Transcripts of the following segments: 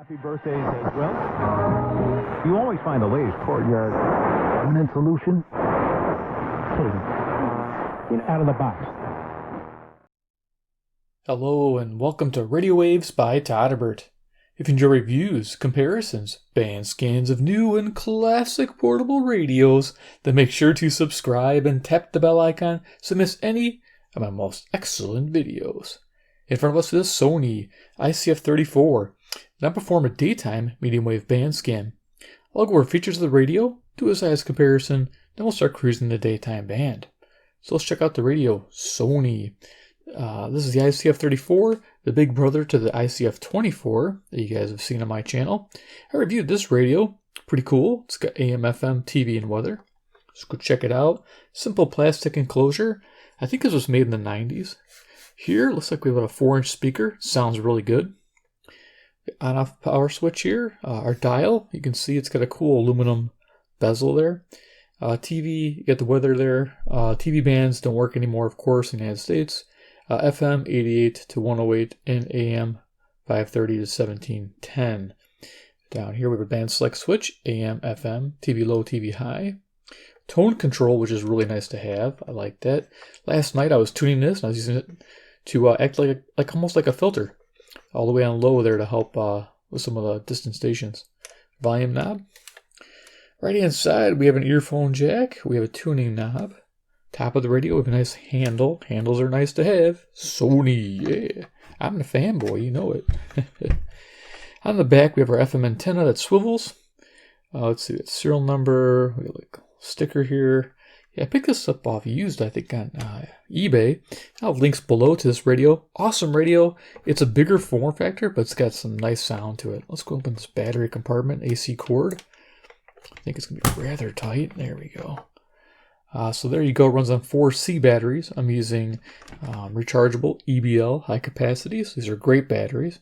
Happy birthdays as well. You always find the latest courtyard permanent solution. Out of the box. Hello and welcome to Radio Waves by Todderbert. If you enjoy reviews, comparisons, band scans of new and classic portable radios, then make sure to subscribe and tap the bell icon so you miss any of my most excellent videos. In front of us is a Sony ICF-34. Now perform a daytime medium wave band scan. I'll go over features of the radio, do a size comparison, then we'll start cruising the daytime band. So let's check out the radio. Sony. This is the ICF-34, the big brother to the ICF-24 that you guys have seen on my channel. I reviewed this radio. Pretty cool. It's got AM, FM, TV, and weather. Let's go check it out. Simple plastic enclosure. I think this was made in the 90s. Here, looks like we have a 4-inch speaker. Sounds really good. On-off power switch here. Our dial, you can see it's got a cool aluminum bezel there. TV, you got the weather there. TV bands don't work anymore, of course, in the United States. FM 88 to 108 and AM 530 to 1710. Down here we have a band select switch, AM, FM, TV low, TV high. Tone control, which is really nice to have. I like that. Last night I was tuning this and I was using it to act like almost like a filter. All the way on low there to help with some of the distant stations. Volume knob. Right hand side we have an earphone jack. We have a tuning knob. Top of the radio we have a nice handle. Handles are nice to have. Sony, yeah. I'm a fanboy, you know it. On the back we have our FM antenna that swivels. Let's see, that serial number. We have a sticker here. Yeah, I picked this up off used, I think, on eBay. I'll have links below to this radio. Awesome radio. It's a bigger form factor, but it's got some nice sound to it. Let's go open this battery compartment, AC cord. I think it's going to be rather tight. There we go. So there you go. It runs on 4 C batteries. I'm using rechargeable EBL high capacities. These are great batteries.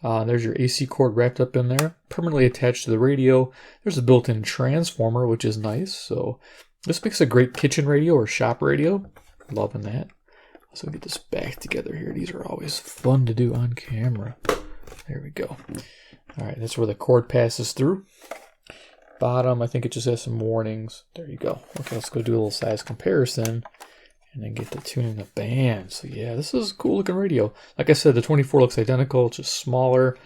There's your AC cord wrapped up in there, permanently attached to the radio. There's a built-in transformer, which is nice. So this makes a great kitchen radio or shop radio. Loving that. So get this back together here. These are always fun to do on camera. There we go. All right, that's where the cord passes through. Bottom, I think it just has some warnings. There you go. Okay, let's go do a little size comparison and then get to tuning the band. So yeah, this is a cool looking radio. Like I said, the 24 looks identical, it's just smaller.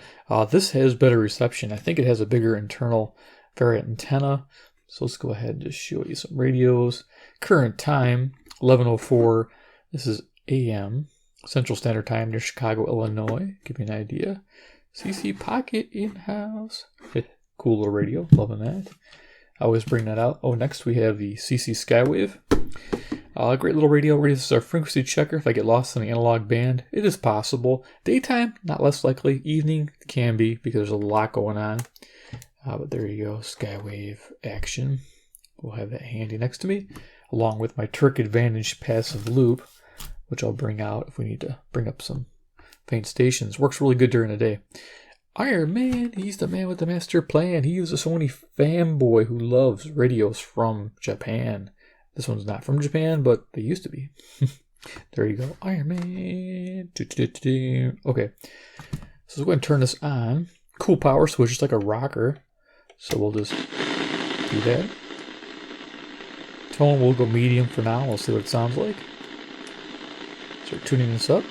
This has better reception. I think it has a bigger internal variant antenna. So let's go ahead and just show you some radios. Current time, 11:04. This is AM, Central Standard Time near Chicago, Illinois. Give you an idea. CC Pocket in-house. Cool little radio. Loving that. I always bring that out. Oh, next we have the CC Skywave. Great little radio. This is our frequency checker. If I get lost in the analog band, it is possible. Daytime, not less likely. Evening, can be because there's a lot going on. But there you go, Skywave action. We'll have that handy next to me, along with my Turk Advantage passive loop, which I'll bring out if we need to bring up some faint stations. Works really good during the day. Iron Man, he's the man with the master plan. He is a Sony fanboy who loves radios from Japan. This one's not from Japan, but they used to be. There you go, Iron Man. Okay, so let's go ahead and turn this on. Cool power switch, just like a rocker. So we'll just do that. Tone, we'll go medium for now. We'll see what it sounds like. Start tuning this up.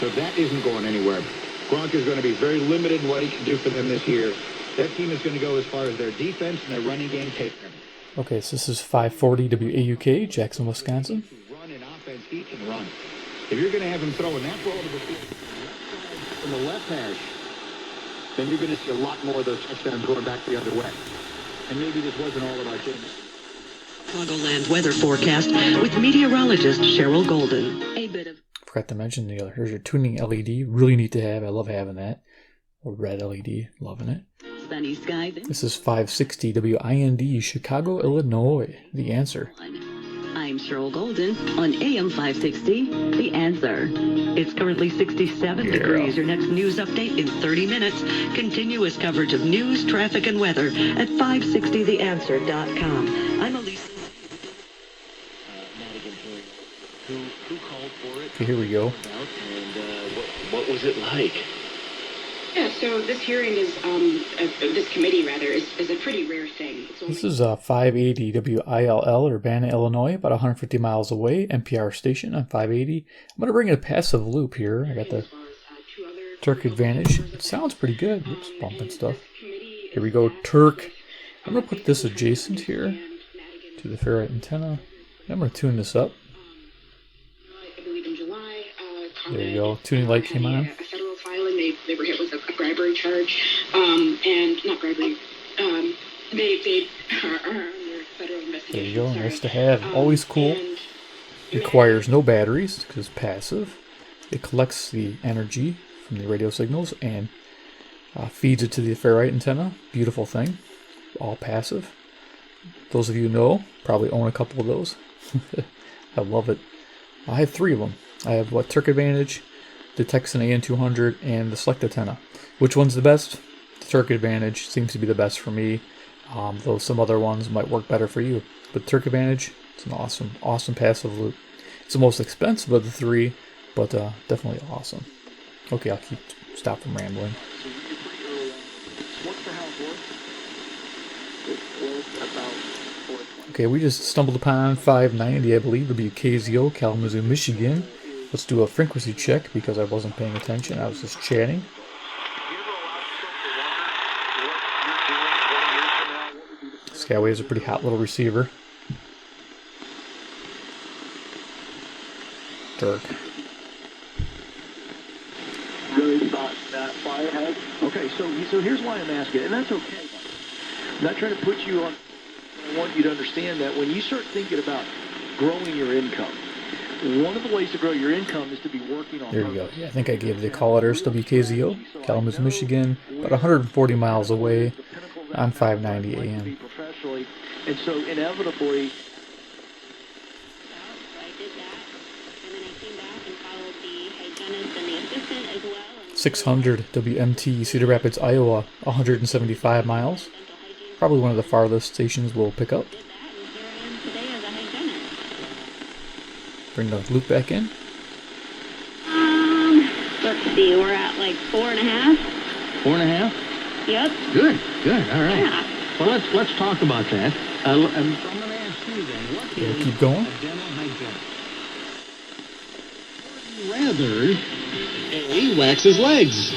So that isn't going anywhere. Gronk is going to be very limited in what he can do for them this year. That team is going to go as far as their defense and their running game take them. Okay, so this is 540 WAUK, Jackson, Wisconsin. Run in offense, he can run. If you're going to have him throwing that ball to the field from the left hash, then you're going to see a lot more of those touchdowns going back the other way. And maybe this wasn't all about him. Chicagoland weather forecast with meteorologist Cheryl Golden. A bit of Forgot to mention the other. Here's your tuning LED. Really neat to have. I love having that. Or red LED. Loving it. sunny sky. This is 560 WIND, Chicago, Illinois. The Answer. I'm Cheryl Golden on AM 560, The Answer. It's currently 67 degrees. Your next news update in 30 minutes. Continuous coverage of news, traffic, and weather at 560theanswer.com. I'm Elise. Okay, here we go. What was it like? Yeah, so this hearing is, this committee rather, is a pretty rare thing. This is 580 WILL, Urbana, Illinois, about 150 miles away, NPR station on 580. I'm going to bring in a passive loop here. I got the Turk Advantage. It sounds pretty good. Oops, bumping stuff. Here we go, Turk. I'm going to put this adjacent here to the ferrite antenna. I'm going to tune this up. There you go. Tuning light came on. A federal filing. They were hit with a bribery charge, and not bribery. They are under federal investigation. There you go. Nice to have. Always cool. Requires no batteries because it's passive. It collects the energy from the radio signals and feeds it to the ferrite antenna. Beautiful thing. All passive. Those of you who know probably own a couple of those. I love it. I have 3 of them. I have Turk Advantage, the Texan AN200, and the Select Antenna. Which one's the best? The Turk Advantage seems to be the best for me, though some other ones might work better for you. But Turk Advantage, it's an awesome passive loop. It's the most expensive of the 3, but definitely awesome. Okay, I'll stop from rambling. Okay, we just stumbled upon 590, I believe, WKZO, Kalamazoo, Michigan. Let's do a frequency check because I wasn't paying attention. I was just chatting. Skyway is a pretty hot little receiver. Dirk. Really thought that far ahead? Okay, so here's why I'm asking, and that's okay. I'm not trying to put you on. I want you to understand that when you start thinking about growing your income, one of the ways to grow your income is to be working on. There you go. Yeah, I think I gave the call letters WKZO, Kalamazoo, Michigan, about 140 miles away on 590 AM. And so inevitably, 600 WMT, Cedar Rapids, Iowa, 175 miles. Probably one of the farthest stations we'll pick up. Bring the loop back in. Let's see, we're at like 4.5. 4.5? Yep. Good, all right. Yeah. Well, let's talk about that. I'm going to ask you then, what is Keep going. a dental hygienist? Rather, A, wax his legs.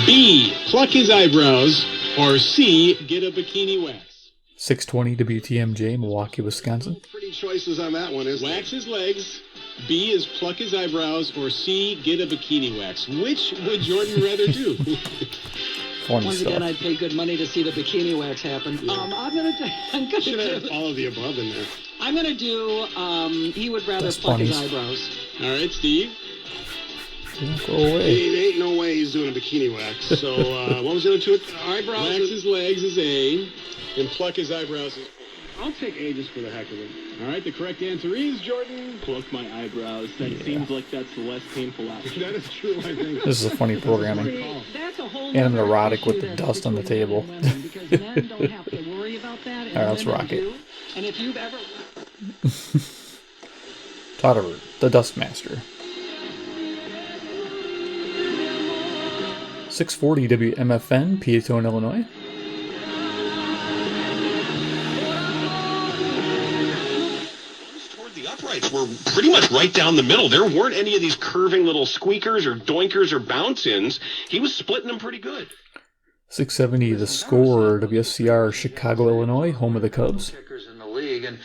B, pluck his eyebrows. Or C, get a bikini wax. 620 WTMJ, Milwaukee, Wisconsin. Pretty choices on that one, isn't it? Wax his legs. B is pluck his eyebrows. Or C, get a bikini wax. Which would Jordan rather do? Once again, I'd pay good money to see the bikini wax happen. Yeah. I'm gonna Should have all of the above in there. I'm gonna do. He would rather That's pluck his funny. eyebrows. All right, Steve. Don't go away. There ain't no way he's doing a bikini wax. So what was the other two? Eyebrows. Wax his legs is A, and pluck his eyebrows is. I'll take A just for the heck of it. All right, the correct answer is Jordan. Pluck my eyebrows. That seems like that's the less painful option. That is true, I think. This is a funny programming. That's a whole And I'm nother erotic issue with the that's dust on the between table. men and women, because men don't have to worry about that. And All right, let's women rock it. do. And if you've ever. Todderbert, the Dust Master. 640 WMFN, Peatone, Illinois. Toward the uprights were pretty much right down the middle. There weren't any of these curving little squeakers or doinkers or bounce-ins. He was splitting them pretty good. 670, the Score, WSCR, Chicago, Illinois, home of the Cubs. Kickers in the league, and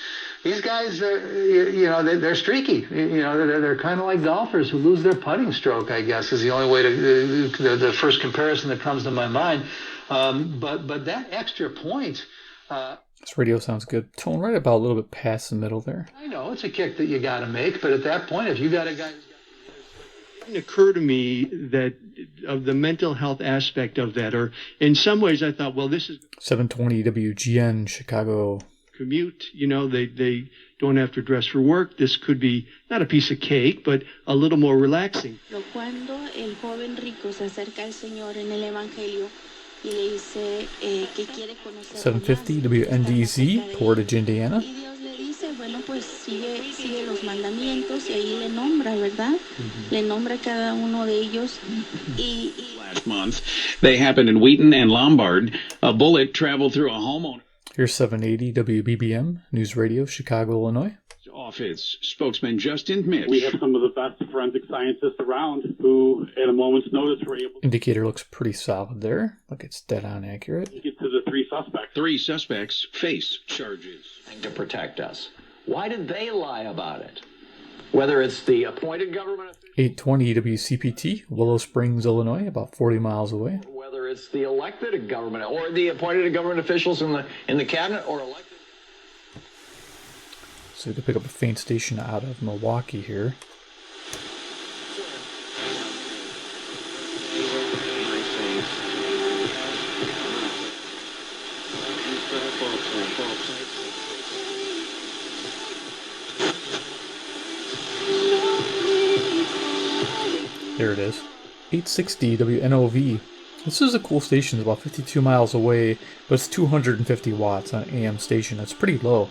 these guys, they're streaky. They're kind of like golfers who lose their putting stroke, I guess, is the only way to the first comparison that comes to my mind. But that extra point. This radio sounds good. Tone right about a little bit past the middle there. I know it's a kick that you got to make, but at that point, if you got a guy. It didn't occur to me that of the mental health aspect of that, or in some ways I thought, well, this is 720 WGN, Chicago. Commute, they don't have to dress for work. This could be not a piece of cake, but a little more relaxing. Cuando el joven rico se acerca al Señor en el Evangelio y le dice que quiere conocer 750 WNDZ, Portage, Indiana. y Dios le dice, bueno, pues sigue los mandamientos y ahí le nombra, ¿verdad? Le nombra cada uno de ellos. Last month, they happened in Wheaton and Lombard. A bullet traveled through a homeowner. Here's 780 WBBM News Radio, Chicago, Illinois. Office spokesman Justin Mitch. We have some of the best forensic scientists around who, at a moment's notice, were able to... Indicator looks pretty solid there. Like it's dead on accurate. Get to the 3 suspects. 3 suspects face charges. To protect us. Why did they lie about it? Whether it's the appointed government official, 820 WCPT, Willow Springs, Illinois, about 40 miles away. whether it's the elected government or the appointed government officials in the cabinet or elected. So we can pick up a faint station out of Milwaukee here. There it is. 860 WNOV. This is a cool station. It's about 52 miles away, but it's 250 watts on an AM station. That's pretty low.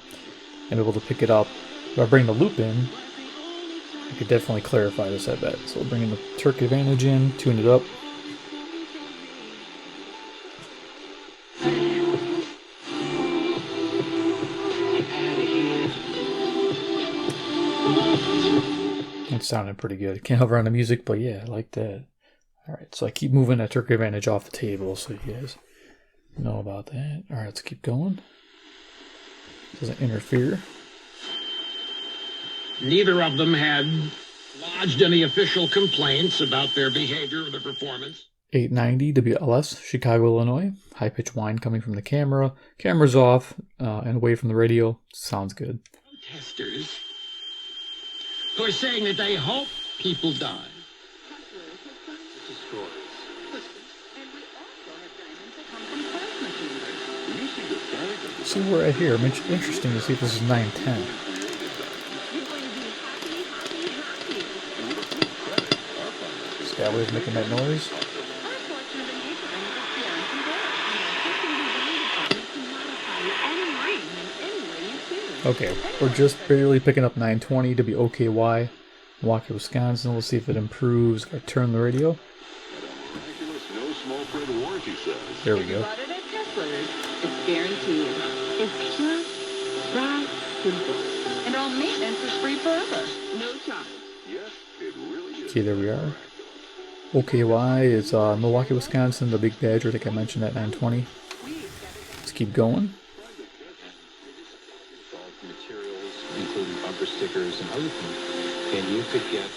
I'm able to pick it up. If I bring the loop in, I could definitely clarify this, I bet. So we'll bring in the Turk Advantage in, tune it up. It sounded pretty good. Can't hover on the music, but yeah, I like that. Alright, so I keep moving that Turk Advantage off the table so you guys know about that. Alright, let's keep going. Doesn't interfere. Neither of them had lodged any official complaints about their behavior or their performance. 890 WLS, Chicago, Illinois. High-pitched whine coming from the camera. Camera's off and away from the radio. Sounds good. Protesters who are saying that they hope people die. See where we're at here. Interesting to see if this is 910. This guy was making that noise. Okay, we're just barely picking up 920 WOKY, Milwaukee, Wisconsin. We'll see if it improves. I turn the radio. There we go. It's guaranteed. It's pure, dry, simple. And all maintenance is free forever. No charge. Yes, it really is. Okay, there we are. OKY is Milwaukee, Wisconsin, the Big Badger. I think I mentioned that 920. Let's keep going. Materials, including bumper stickers and other things. And you could get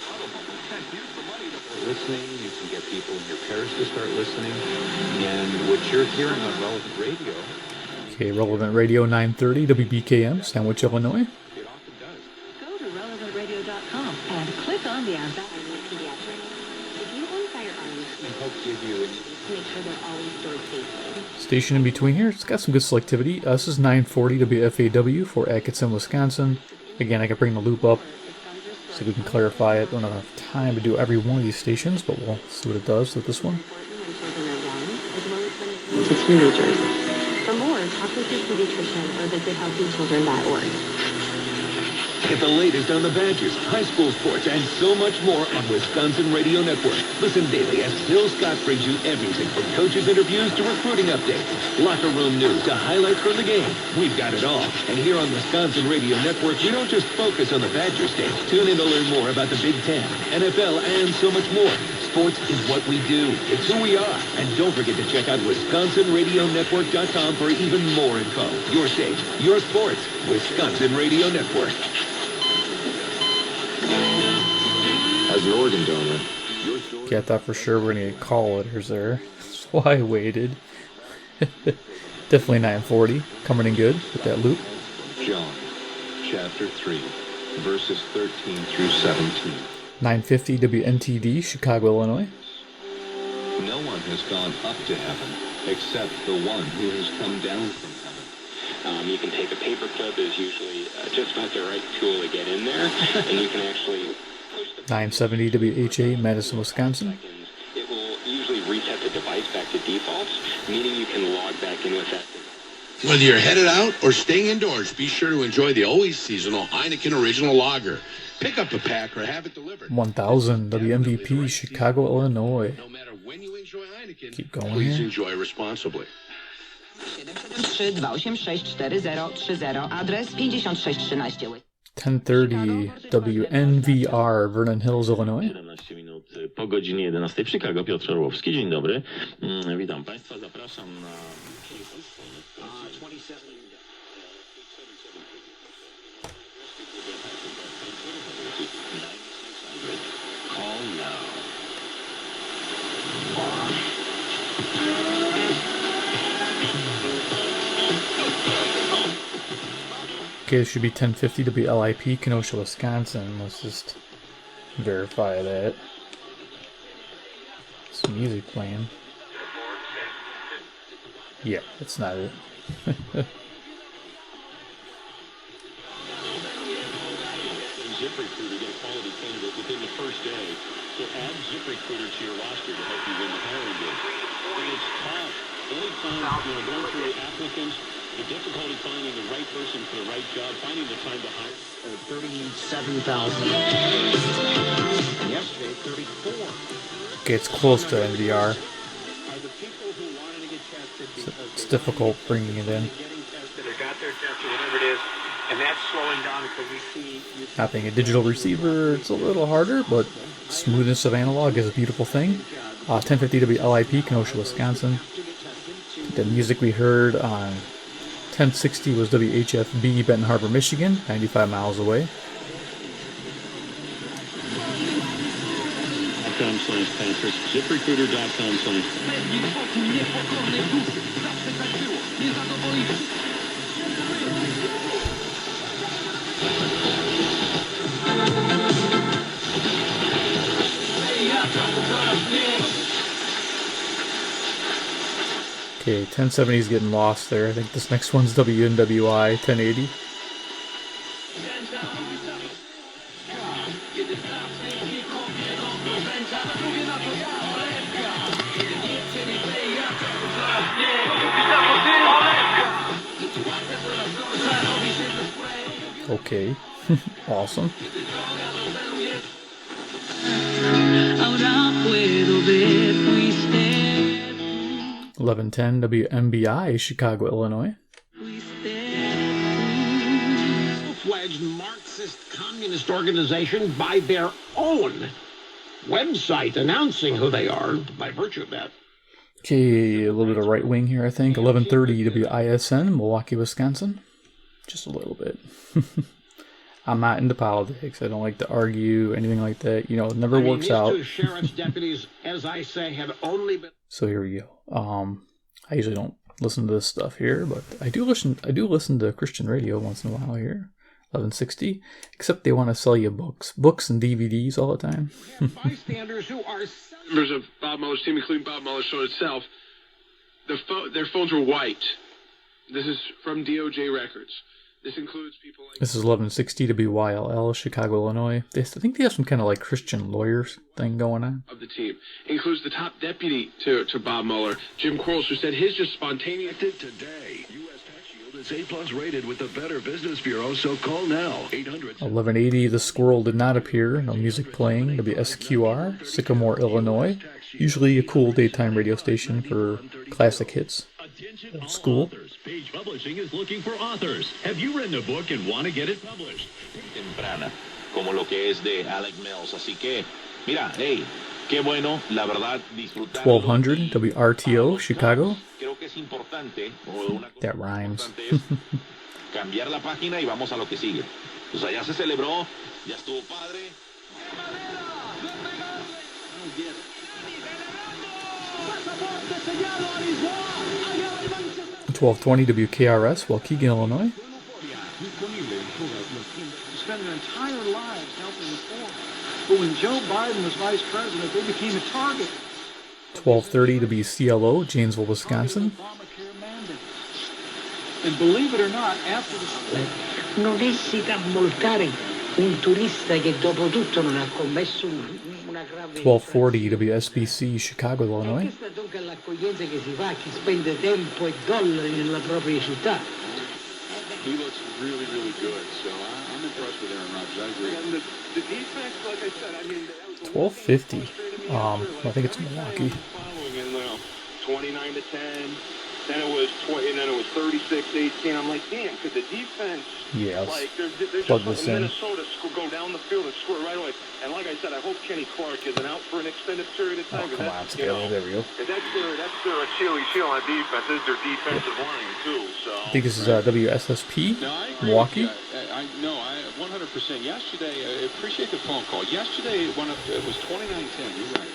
listening, you can get people in your parish to start listening. And what you're hearing on Relevant Radio. Okay, Relevant Radio 930 WBKM, Sandwich, Illinois. It often does. Go to relevantradio.com and click on the ambassador. If you own firearms, And help give you make sure they're always stored safely. Station in between here. It's got some good selectivity. This is 940 WFAW for Atkinson, Wisconsin. Again, I can bring the loop up so we can clarify it. Don't have enough time to do every one of these stations, but we'll see what it does with this one. To teenagers. For more, talk with your pediatrician or visit healthychildren.org. Get the latest on the Badgers, high school sports, and so much more on Wisconsin Radio Network. Listen daily as Bill Scott brings you everything from coaches' interviews to recruiting updates, locker room news to highlights from the game. We've got it all. And here on Wisconsin Radio Network, we don't just focus on the Badger state. Tune in to learn more about the Big Ten, NFL, and so much more. Sports is what we do. It's who we are. And don't forget to check out WisconsinRadioNetwork.com for even more info. Your state, your sports, Wisconsin Radio Network. As an organ donor. Yeah, I thought for sure we're going to get call letters there. So I waited. Definitely 940. Coming in good with that loop. John, chapter 3, verses 13 through 17. 950 WNTD, Chicago, Illinois. No one has gone up to heaven except the one who has come down from heaven. You can take a paper clip. Is usually just about the right tool to get in there, and you can actually push the 970 WHA, Madison, Wisconsin. It will usually reset the device back to defaults, meaning you can log back in with that. Whether you're headed out or staying indoors, be sure to enjoy the always seasonal Heineken Original Lager. Pick up a pack or have it delivered. 1000 WMVP, Chicago, Illinois. No matter when you enjoy Heineken, Keep going please here. enjoy responsibly. 773-286-4030. Adres 5613. 1030 WNVR, Vernon Hills, Illinois. 17 minut po godzinie 11 w Chicago. Piotr Orłowski, dzień dobry. Witam Państwa, zapraszam na... Call now. Okay, this should be 1050 WLIP, Kenosha, Wisconsin. Let's just verify that. Some music playing. Yeah, that's not it. ZipRecruiter get a quality candidate within the first day. So add ZipRecruiter to your roster to help you win the hiring game. And it's tough. Anytime, going through applicants, the difficulty finding the right person for the right job, finding the time to hire. 37,000. Yesterday, 34. Okay, it's close to NVR. So it's difficult bringing it in. And that's slowing down because we see... Not being a digital receiver, it's a little harder, but smoothness of analog is a beautiful thing. 1050 WLIP, Kenosha, Wisconsin. The music we heard on 1060 was WHFB, Benton Harbor, Michigan, 95 miles away. .com/Patrick, ZipRecruiter.com/. Okay, 1070 is getting lost there. I think this next one's WNWI 1080. Okay, awesome. Ahora puedo ver tu 1110 WMBI, Chicago, Illinois. Full-fledged Marxist communist organization by their own website announcing who they are by virtue of that. Okay, a little bit of right wing here, I think. 1130 WISN, Milwaukee, Wisconsin. Just a little bit. I'm not into politics. I don't like to argue, anything like that. You know, it never works out. These two sheriff's deputies, as I say, have only been... So here we go. I usually don't listen to this stuff here, but I do listen to Christian radio once in a while here. 1160. Except they want to sell you books and DVDs all the time. Bystanders who are Members of Bob Mueller's team, including Bob Mueller's show itself, their phones were white. This is from DOJ records. This includes people like... This is 1160 WYLL, Chicago, Illinois. I think they have some kind of like Christian lawyers thing going on. Of the team. Includes the top deputy to Bob Mueller, Jim Quarles, who said his just spontaneous... Today, U.S. Tax Shield is A+ rated with the Better Business Bureau, so call now. 800... 1180, The Squirrel did not appear. No music playing. WSQR, Sycamore, Illinois. Usually a cool daytime radio station for classic hits. Old school. Page Publishing is looking for authors. Have you written a book and want to get it published? Temprana, como lo que es de Alec Mills. Así que, mira, hey, qué bueno, la verdad, disfrutar. 1200 WRTO, Chicago. Creo que es importante, That rhymes. cambiar la página y vamos a lo que sigue. Pues allá se celebró, ya estuvo padre. 1220 WKRS, Waukegan, Illinois. Spend their entire lives helping the poor. But when Joe Biden was vice president, they became a target. 1230 WCLO, Janesville, Wisconsin. And believe it or not, after the... No necesitan multar un turista che dopo tutto non ha commesso una grave 1240 WSBC, Chicago, Illinois. questa dunque è l'accoglienza che si fa a chi spende tempo e dollari nella propria città. He looks really, really good. So I'm impressed with Aaron Rodgers. I agree. And the defense, like I said, I mean, 1250. I think it's Milwaukee. following in 29-10. Then it was 20, and then it was 36-18. I'm like, damn, could the defense? Yeah, like they're plug just this in. Minnesota go down the field and score right away. And like I said, I hope Kenny Clark isn't out for an extended period of time. Oh, come on, You know, there we go. that's their Achilles heel on defense. Is their defensive line too. So I think this is WSSP, No, I agree Milwaukee. with you. I 100%. Yesterday, I appreciate the phone call. Yesterday, it was 29-10. You're right.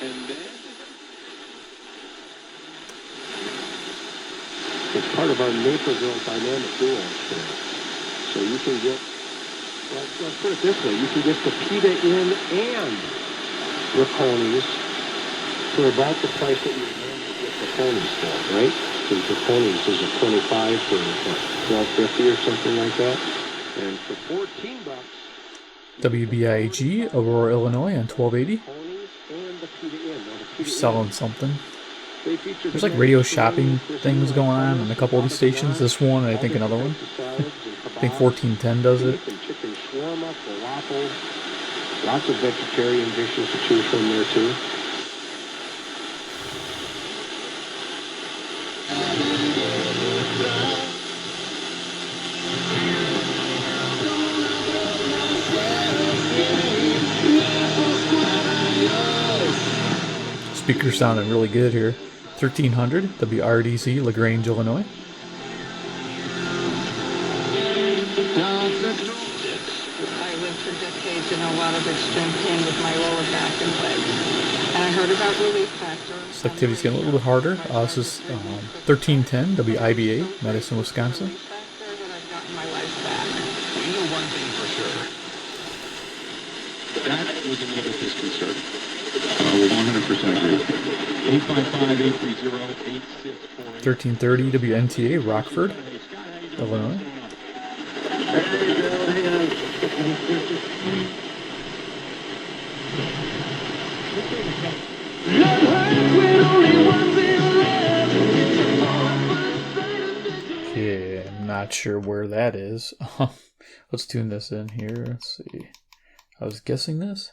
And then It's part of our Naperville dynamic duo. So you can get, let's put it this way, you can get the pita in and the ponies for about the price that you normally get the ponies for, right? Because the ponies is a 25 for what, $12.50 or something like that. And for $14, WBIG, Aurora, Illinois, on 1280. ponies and the pita in. Now, the You're pita selling something. They feature There's like radio shopping things going on in a couple of these stations. This one, and I think another one. I think 1410 does it. and chicken shawarma, falafel, lots of vegetarian dishes to choose from there too. Speakers sounding really good here. 1300 WRDC, LaGrange, Illinois. I lived for decades in a lot of extreme pain with my lower back and legs. And I heard about Relief Factor. This activity's getting a little bit harder. This is 1310 WIBA, Madison, Wisconsin. I've gotten my life back. We know one thing for sure. That was a little bit disconcerting. 100% agree. 855-830-8648. 1330 WNTA, Rockford, Illinois. Okay, I'm not sure where that is. Let's tune this in here. Let's see. I was guessing this.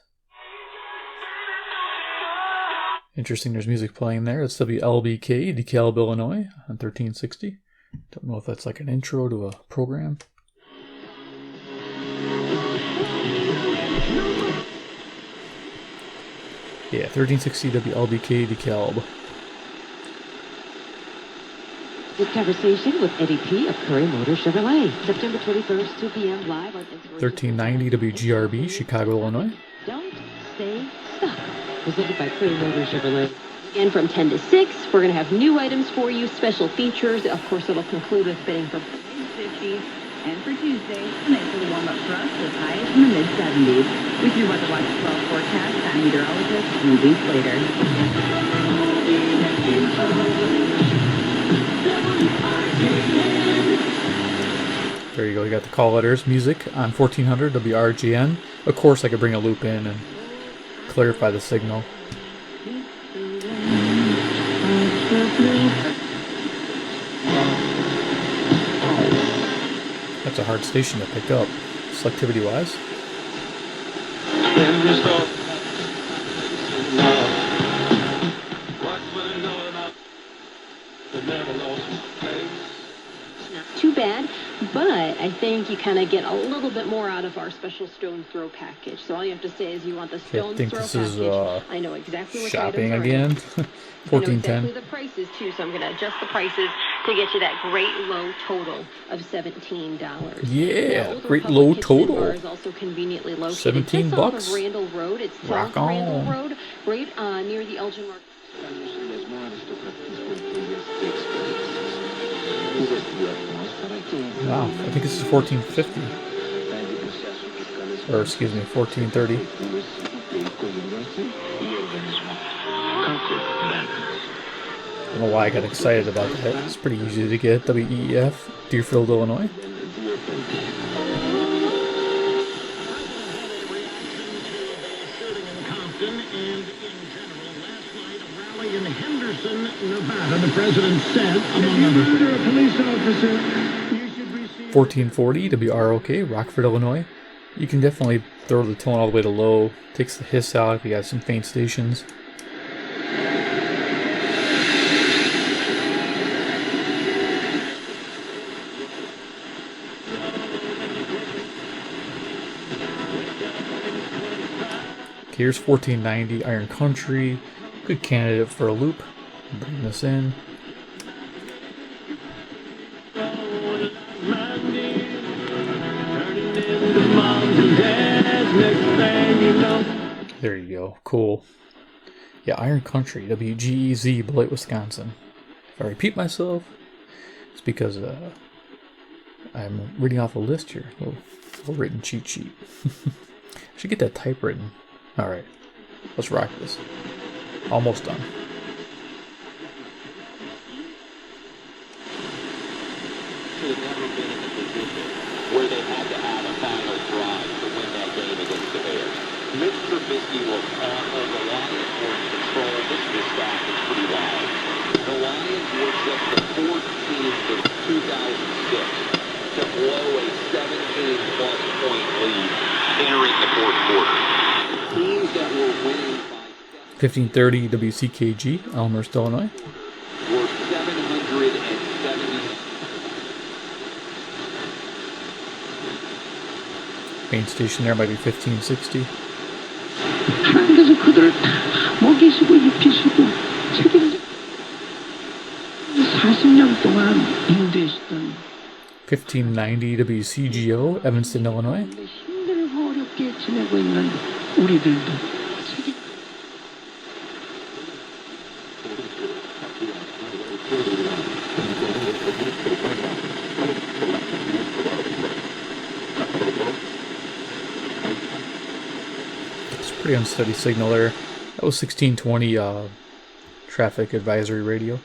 Interesting, there's music playing there. It's WLBK, DeKalb, Illinois, on 1360. Don't know if that's like an intro to a program. Yeah, 1360 WLBK, DeKalb. This conversation with Eddie P. of Curry Motor Chevrolet. September 21st, 2 p.m. live on Inspiration. 1390 WGRB, Chicago, Illinois. Don't stay stuck. Presented by Curry Motor Chevrolet. And from 10 to 6, we're going to have new items for you, special features. Of course, it'll conclude with fitting for 50. And for Tuesday, a nice little warm-up for us with highs in the mid-70s. With your Weather Watch 12 forecast, I'm meteorologist Ruby Slater. There you go, you got the call letters, music on 1400 WRGN. Of course, I could bring a loop in and clarify the signal. That's a hard station to pick up, selectivity-wise. too bad, but I think you kind of get a little bit more out of our special stone throw package. So all you have to say is you want the stone I think throw this package. is I know exactly what shopping items are again. in. 1410. I know exactly the prices too, so I'm going to adjust the prices to get you that great low total of $17. Yeah, now, great Republic low Kitchen total. Bar is also conveniently located 17 just off bucks. of Randall Road. It's Rock South Randall on. Road, right near the Elgin Market. Wow, I think this is 1450. Or excuse me, 1430. I don't know why I got excited about that. It's pretty easy to get. WEF, Deerfield, Illinois. in Henderson, Nevada. The president said, among other things, You're a police officer. You should receive 1440 WROK, Rockford, Illinois. You can definitely throw the tone all the way to low. Takes the hiss out if you got some faint stations. Here's 1490 Iron Country. Good candidate for a loop. Bring this in. There you go. Cool. Yeah, Iron Country, WGEZ, Beloit, Wisconsin. If I repeat myself, it's because I'm reading off a list here. A little written cheat sheet. I should get that typewritten. Alright, let's rock this. Almost done. Should have never been in a position where they had to have a final drive to win that game against the Bears. Mitch Trubisky looked awful. The Lions were in control. This was stacked. It's pretty wild. The Lions were just the fourth team since 2006 to blow a 17-plus point lead entering the fourth quarter. Teams that were winning by 1530 WCKG, Elmhurst, Illinois. were 770. Main station there might be 1560. 트라이에서 그들을 다 먹이시고 입히시고 책임져 40년 동안 인도했던 1590 WCGO, Evanston, Illinois. 힘들고 어렵게 지내고 있는 우리들도 책임 It's a pretty unsteady signal there. That was 1620 traffic advisory radio.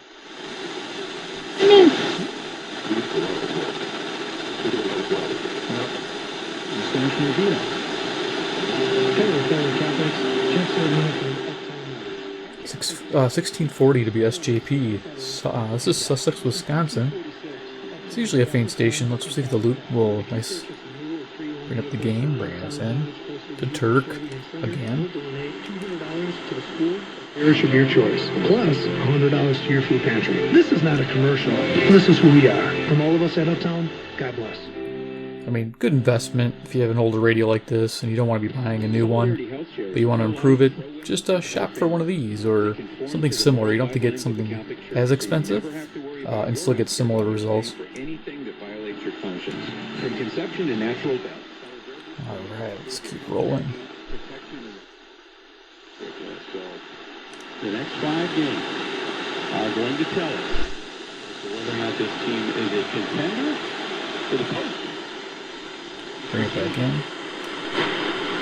Six, 1640 to be SJP. This is Sussex, Wisconsin. It's usually a faint station. Let's see if the loop will bring up the game, bring us in. To Turk again. Parish of your choice, plus $100 to your food pantry. This is not a commercial. This is who we are. From all of us at Uptown, God bless. I mean, good investment if you have an older radio like this and you don't want to be buying a new one, but you want to improve it. Just shop for one of these or something similar. You don't have to get something as expensive and still get similar results. Anything that violates your conscience, from conception to natural death. All right, let's keep rolling. So the next 5 games are going to tell us whether or not this team is a contender for the post. Bring it back in.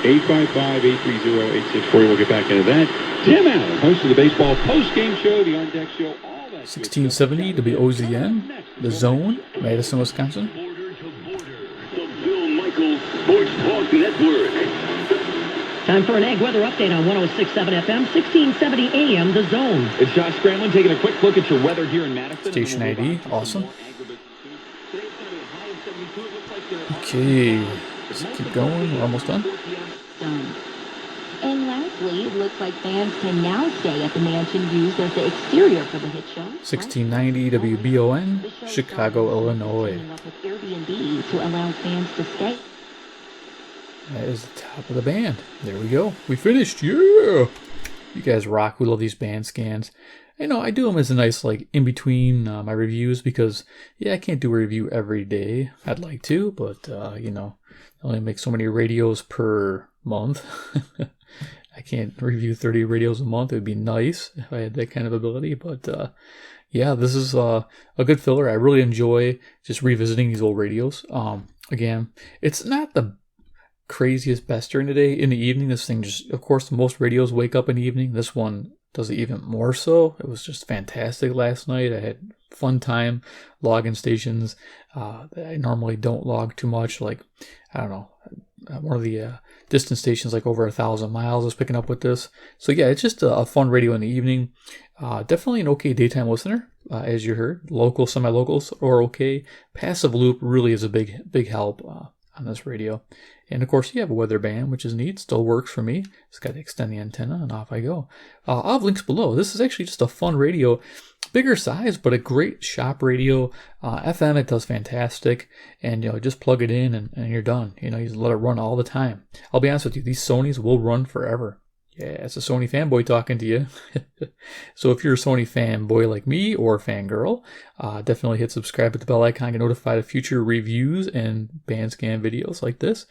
855-830-8640. We'll get back into that. Tim Allen, host of the baseball post-game show, the On Deck Show, all that. 1670 WOZN, The Zone, Madison, Wisconsin. The Bill Michaels Sports Talk Network. Time for an ag weather update on 106.7 FM, 1670 AM, The Zone. It's Josh Scramlin taking a quick look at your weather here in Madison. Station ID, awesome. Okay, let's keep going. We're almost done. And lastly, it looks like fans can now stay at the mansion used as the exterior for the hit show. 1690 WBON, Chicago, Illinois. With Airbnb to allow fans to stay. That is the top of the band. There we go. We finished. Yeah! You guys rock. We love these band scans. You know, I do them as a nice, like, in-between my reviews because, yeah, I can't do a review every day. I'd like to, but, you know, I only make so many radios per month. I can't review 30 radios a month. It would be nice if I had that kind of ability, but, yeah, this is a good filler. I really enjoy just revisiting these old radios. Again, it's not the craziest best during the day. In the evening, this thing just, of course, most radios wake up in the evening. This one does it even more so. It was just fantastic last night. I had fun time logging stations that I normally don't log too much, like, I don't know, one of the distance stations, like over 1,000 miles, is picking up with this. So yeah, it's just a fun radio in the evening. Definitely an okay daytime listener, as you heard. Local, semi-locals are okay. Passive loop really is a big help on this radio. And of course, you have a weather band, which is neat. Still works for me. Just got to extend the antenna, and off I go. I'll have links below. This is actually just a fun radio. Bigger size, but a great shop radio. FM, it does fantastic. And, just plug it in and you're done. You just let it run all the time. I'll be honest with you, these Sonys will run forever. Yeah, it's a Sony fanboy talking to you. So if you're a Sony fanboy like me, or fangirl, definitely hit subscribe with the bell icon to get notified of future reviews and band scan videos like this.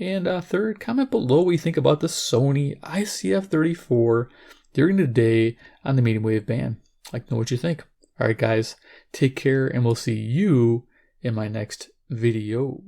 And third, comment below what you think about the Sony ICF-34 during the day on the medium wave band. I'd like to know what you think. All right, guys, take care, and we'll see you in my next video.